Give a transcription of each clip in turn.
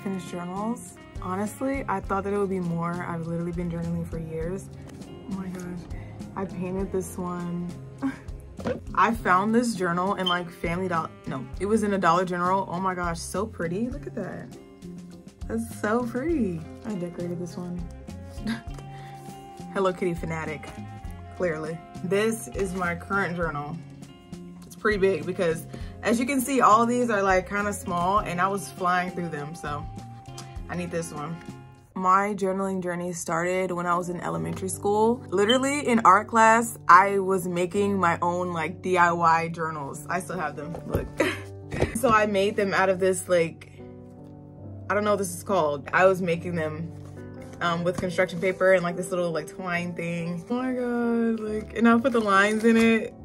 finished journals. Honestly, I thought that it would be more. I've literally been journaling for years. Oh my gosh, I painted this one. I found this journal in like it was in a Dollar General. Oh my gosh, so pretty. Look at that. That's so pretty. I decorated this one. Hello Kitty fanatic, clearly. This is my current journal. It's pretty big because as you can see, all of these are like kind of small and I was flying through them, so I need this one. My journaling journey started when I was in elementary school. Literally in art class, I was making my own like DIY journals. I still have them, look. So I made them out of this like, I don't know what this is called. I was making them with construction paper and like this little like twine thing. Oh my God, like, and I'll put the lines in it.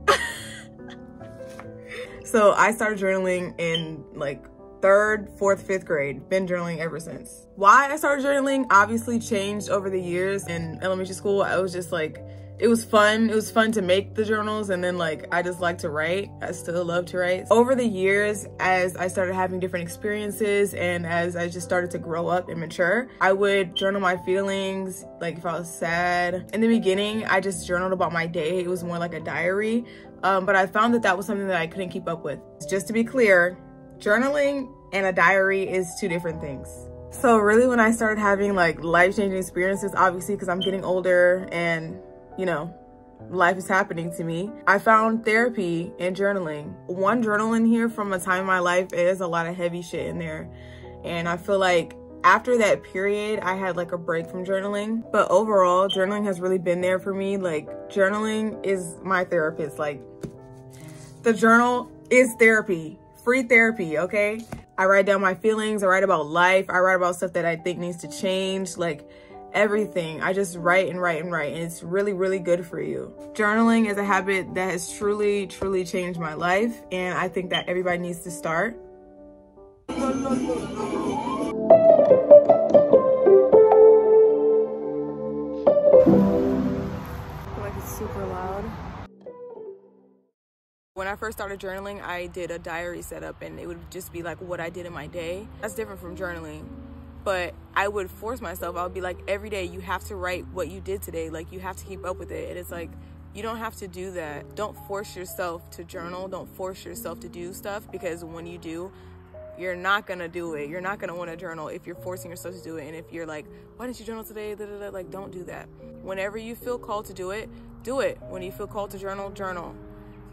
So I started journaling in like 3rd, 4th, 5th grade. Been journaling ever since. Why I started journaling obviously changed over the years. In elementary school, I was just like, it was fun. It was fun to make the journals, and then like, I just like to write. I still love to write. Over the years, as I started having different experiences and as I just started to grow up and mature, I would journal my feelings, like if I was sad. In the beginning, I just journaled about my day. It was more like a diary, but I found that that was something that I couldn't keep up with. Just to be clear, journaling and a diary is 2 different things. So really when I started having like life-changing experiences, obviously because I'm getting older and you know, life is happening to me, I found therapy in journaling. One journal in here from a time in my life, is a lot of heavy shit in there. And I feel like after that period, I had like a break from journaling. But overall, journaling has really been there for me. Like journaling is my therapist. Like the journal is therapy, free therapy, okay? I write down my feelings, I write about life, I write about stuff that I think needs to change, like everything. I just write and write and write, and it's really, really good for you. Journaling is a habit that has truly, truly changed my life, and I think that everybody needs to start. I feel like it's super loud. When I first started journaling, I did a diary setup, and it would just be like what I did in my day. That's different from journaling. But I would force myself. I would be like, every day you have to write what you did today. Like you have to keep up with it. And it's like, you don't have to do that. Don't force yourself to journal. Don't force yourself to do stuff, because when you do, you're not gonna do it. You're not gonna wanna journal if you're forcing yourself to do it. And if you're like, why didn't you journal today? Like, don't do that. Whenever you feel called to do it, do it. When you feel called to journal, journal.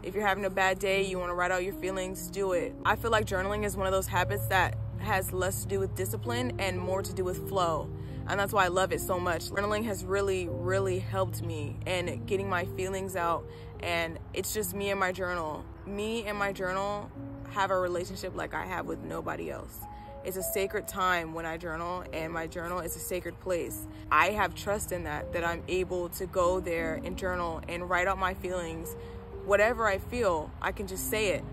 If you're having a bad day, you wanna write out your feelings, do it. I feel like journaling is one of those habits that has less to do with discipline and more to do with flow, and that's why I love it so much. Journaling has really, really helped me in getting my feelings out, and it's just me and my journal. Me and my journal have a relationship like I have with nobody else. It's a sacred time when I journal, and my journal is a sacred place. I have trust in that I'm able to go there and journal and write out my feelings. Whatever I feel, I can just say it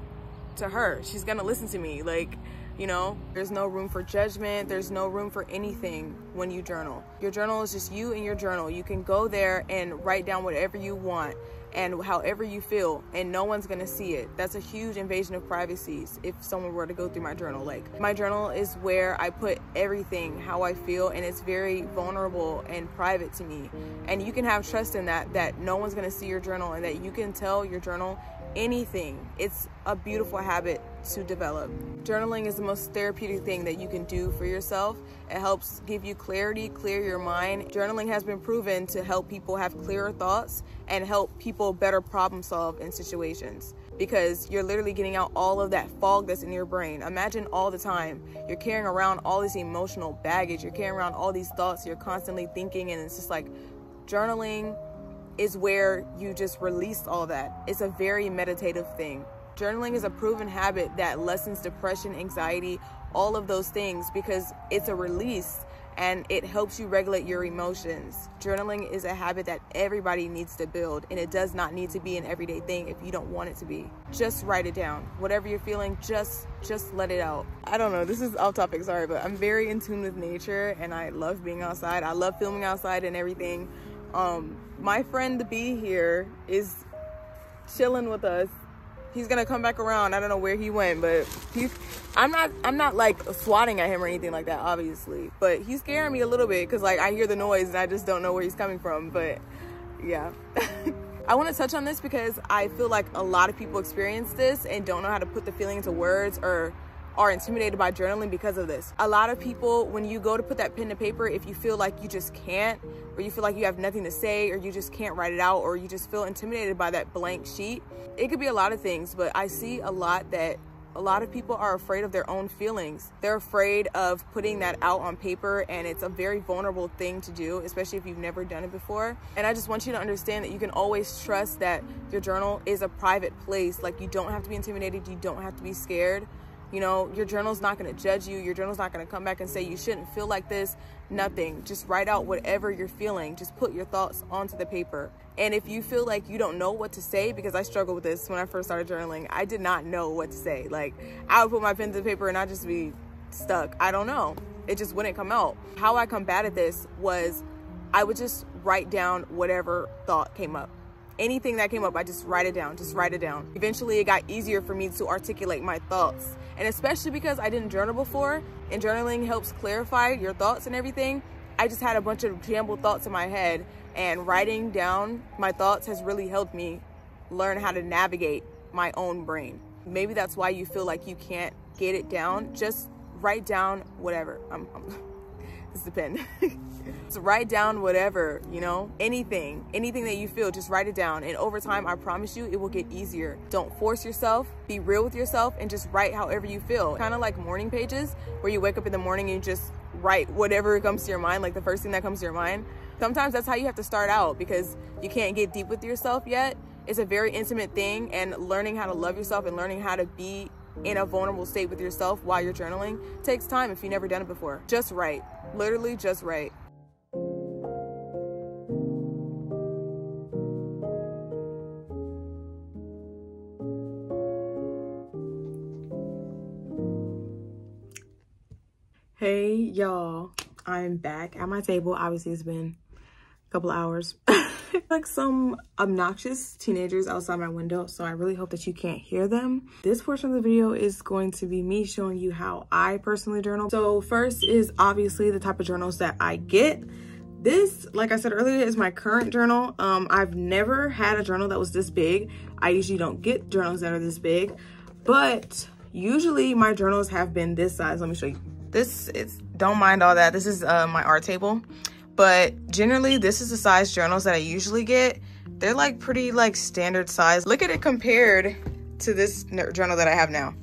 to her. She's gonna listen to me. Like, you know, there's no room for judgment. There's no room for anything when you journal. Your journal is just you and your journal. You can go there and write down whatever you want and however you feel, and no one's gonna see it. That's a huge invasion of privacy if someone were to go through my journal. Like, my journal is where I put everything, how I feel, and it's very vulnerable and private to me. And you can have trust in that no one's gonna see your journal, and that you can tell your journal anything. It's a beautiful habit to develop. Journaling is the most therapeutic thing that you can do for yourself. It helps give you clarity, clear your mind. Journaling has been proven to help people have clearer thoughts and help people better problem solve in situations, because you're literally getting out all of that fog that's in your brain. Imagine all the time you're carrying around all this emotional baggage, you're carrying around all these thoughts you're constantly thinking, and it's just like, journaling is where you just release all that. It's a very meditative thing. Journaling is a proven habit that lessens depression, anxiety, all of those things, because it's a release and it helps you regulate your emotions. Journaling is a habit that everybody needs to build, and it does not need to be an everyday thing if you don't want it to be. Just write it down. Whatever you're feeling, just let it out. I don't know, this is off topic, sorry, but I'm very in tune with nature and I love being outside. I love filming outside and everything. My friend the bee here is chilling with us. He's gonna come back around. I don't know where he went, but I'm not like swatting at him or anything like that, obviously. But he's scaring me a little bit because like I hear the noise and I just don't know where he's coming from. But yeah. I want to touch on this because I feel like a lot of people experience this and don't know how to put the feeling into words or are intimidated by journaling because of this. A lot of people, when you go to put that pen to paper, if you feel like you just can't, or you feel like you have nothing to say, or you just can't write it out, or you just feel intimidated by that blank sheet, it could be a lot of things, but I see a lot that a lot of people are afraid of their own feelings. They're afraid of putting that out on paper, and it's a very vulnerable thing to do, especially if you've never done it before. And I just want you to understand that you can always trust that your journal is a private place. Like, you don't have to be intimidated, you don't have to be scared. You know, your journal's not gonna judge you. Your journal's not gonna come back and say you shouldn't feel like this, nothing. Just write out whatever you're feeling. Just put your thoughts onto the paper. And if you feel like you don't know what to say, because I struggled with this when I first started journaling, I did not know what to say. Like, I would put my pen to the paper and I'd just be stuck. I don't know. It just wouldn't come out. How I combated this was I would just write down whatever thought came up. Anything that came up, I just write it down, just write it down. Eventually, it got easier for me to articulate my thoughts. And especially because I didn't journal before, and journaling helps clarify your thoughts and everything, I just had a bunch of jumbled thoughts in my head, and writing down my thoughts has really helped me learn how to navigate my own brain. Maybe that's why you feel like you can't get it down. Just write down whatever. This is the pen. So write down whatever, you know, anything that you feel, just write it down. And over time, I promise you, it will get easier. Don't force yourself, be real with yourself, and just write however you feel. Kind of like morning pages, where you wake up in the morning and you just write whatever comes to your mind, like the first thing that comes to your mind. Sometimes that's how you have to start out, because you can't get deep with yourself yet. It's a very intimate thing, and learning how to love yourself and learning how to be in a vulnerable state with yourself while you're journaling takes time if you've never done it before. Just write, literally just write. Hey y'all, I'm back at my table. Obviously it's been a couple hours. Like some obnoxious teenagers outside my window, so I really hope that you can't hear them. This portion of the video is going to be me showing you how I personally journal. So first is obviously the type of journals that I get. This, like I said earlier, is my current journal. I've never had a journal that was this big. I usually don't get journals that are this big, but usually my journals have been this size. Let me show you. This is, don't mind all that. This is my art table. But generally, this is the size journals that I usually get. They're like pretty like standard size. Look at it compared to this journal that I have now.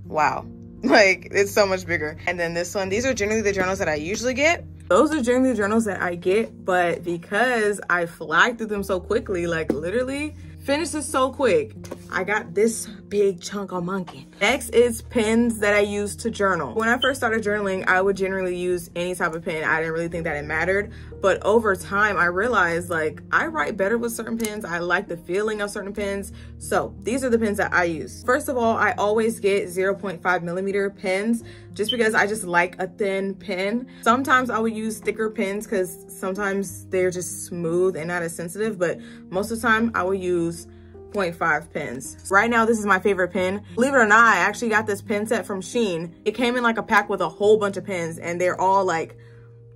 Wow. Like, it's so much bigger. And then this one, these are generally the journals that I usually get. Those are generally the journals that I get, but because I flagged through them so quickly, like literally finished this so quick, I got this big chunk of monkey. Next is pens that I use to journal. When I first started journaling, I would generally use any type of pen. I didn't really think that it mattered, but over time I realized like I write better with certain pens. I like the feeling of certain pens. So these are the pens that I use. First of all, I always get 0.5 millimeter pens just because I just like a thin pen. Sometimes I would use thicker pens because sometimes they're just smooth and not as sensitive, but most of the time I would use 0.5 pens. Right now, this is my favorite pen. Believe it or not, I actually got this pen set from Shein. It came in like a pack with a whole bunch of pens, and they're all like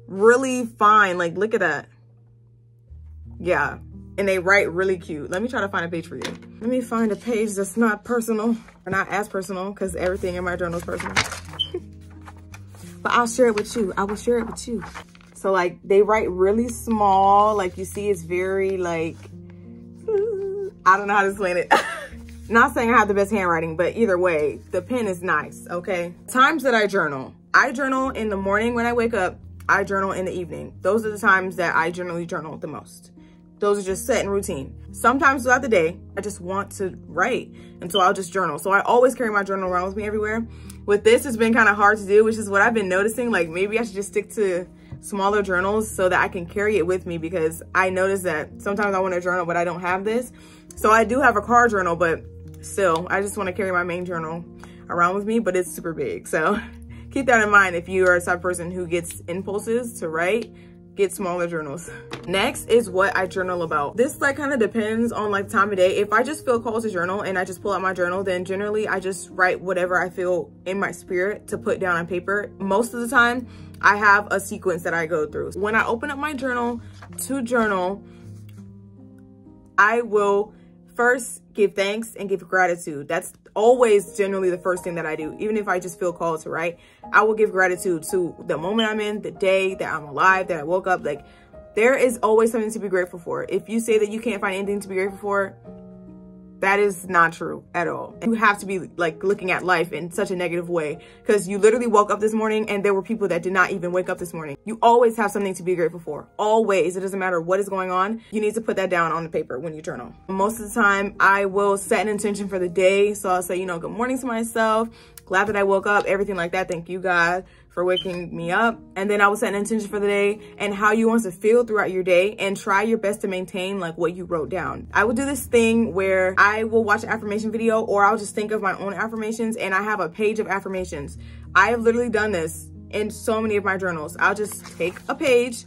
really fine. Like, look at that. Yeah, and they write really cute. Let me try to find a page for you. Let me find a page that's not personal, or not as personal, because everything in my journal is personal. But I'll share it with you. I will share it with you. So like, they write really small. Like, you see, it's very like, I don't know how to explain it. Not saying I have the best handwriting, but either way, the pen is nice, okay? Times that I journal in the morning when I wake up. I journal in the evening. Those are the times that I generally journal the most. Those are just set in routine. Sometimes throughout the day, I just want to write, and so I'll just journal. So I always carry my journal around with me everywhere. With this, it's been kind of hard to do, which is what I've been noticing. Like, maybe I should just stick to smaller journals so that I can carry it with me, because I notice that sometimes I want to journal, but I don't have this. So I do have a car journal, but still, I just want to carry my main journal around with me, but it's super big. So keep that in mind if you are the type of person who gets impulses to write. get smaller journals. Next is what I journal about. This like kind of depends on like time of day. If I just feel called to journal and I just pull out my journal, then generally I just write whatever I feel in my spirit to put down on paper. Most of the time I have a sequence that I go through. When I open up my journal to journal, I will first give thanks and give gratitude. That's always generally the first thing that I do. Even if I just feel called to write, I will give gratitude to the moment I'm in, the day that I'm alive, that I woke up. Like, there is always something to be grateful for. If you say that you can't find anything to be grateful for, that is not true at all. You have to be like looking at life in such a negative way, because you literally woke up this morning and there were people that did not even wake up this morning. You always have something to be grateful for. Always. It doesn't matter what is going on. You need to put that down on the paper when you journal. Most of the time I will set an intention for the day. So I'll say, you know, good morning to myself. Glad that I woke up, everything like that. Thank you, God, for waking me up. And then I will set an intention for the day and how you want to feel throughout your day, and try your best to maintain like what you wrote down. I will do this thing where I will watch an affirmation video, or I'll just think of my own affirmations, and I have a page of affirmations. I have literally done this in so many of my journals. I'll just take a page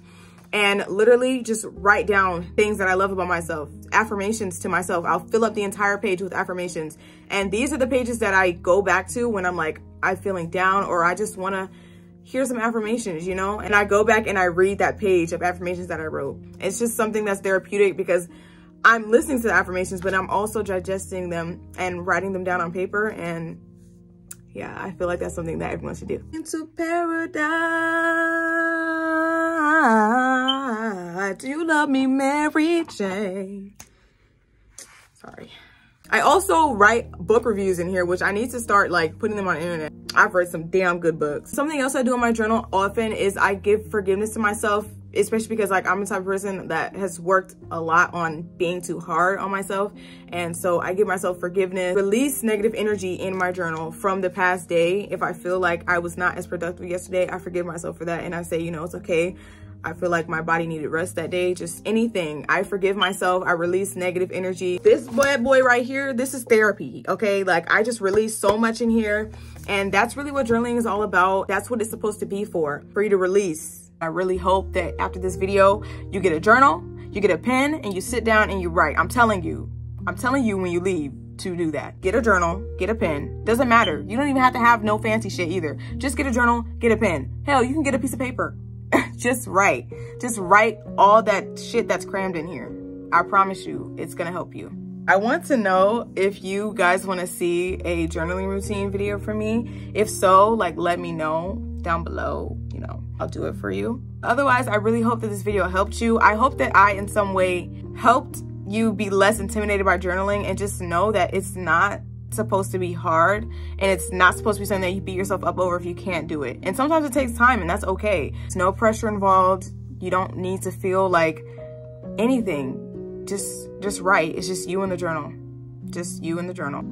and literally just write down things that I love about myself, affirmations to myself. I'll fill up the entire page with affirmations. And these are the pages that I go back to when I'm like, I'm feeling down, or I just wanna hear some affirmations, you know? And I go back and I read that page of affirmations that I wrote. It's just something that's therapeutic, because I'm listening to the affirmations, but I'm also digesting them and writing them down on paper. And yeah, I feel like that's something that everyone should do. Into paradise, do you love me, Mary Jane? Sorry. I also write book reviews in here, which I need to start like putting them on the internet. I've read some damn good books. Something else I do in my journal often is I give forgiveness to myself, especially because like I'm the type of person that has worked a lot on being too hard on myself. And so I give myself forgiveness, release negative energy in my journal from the past day. If I feel like I was not as productive yesterday, I forgive myself for that. And I say, you know, it's okay. I feel like my body needed rest that day. Just anything. I forgive myself. I release negative energy. This bad boy right here, this is therapy, okay? Like, I just release so much in here. And that's really what journaling is all about. That's what it's supposed to be for you to release. I really hope that after this video, you get a journal, you get a pen, and you sit down and you write. I'm telling you when you leave to do that. Get a journal, get a pen. Doesn't matter. You don't even have to have no fancy shit either. Just get a journal, get a pen. Hell, you can get a piece of paper. Just write all that shit that's crammed in here. I promise you, it's gonna help you. I want to know if you guys want to see a journaling routine video from me. If so, like, let me know down below. You know, I'll do it for you. Otherwise, I really hope that this video helped you. I hope that I in some way helped you be less intimidated by journaling, and just know that it's not supposed to be hard, and it's not supposed to be something that you beat yourself up over if you can't do it. And sometimes it takes time, and that's okay. There's no pressure involved. You don't need to feel like anything. Just write. It's just you in the journal. Just you in the journal.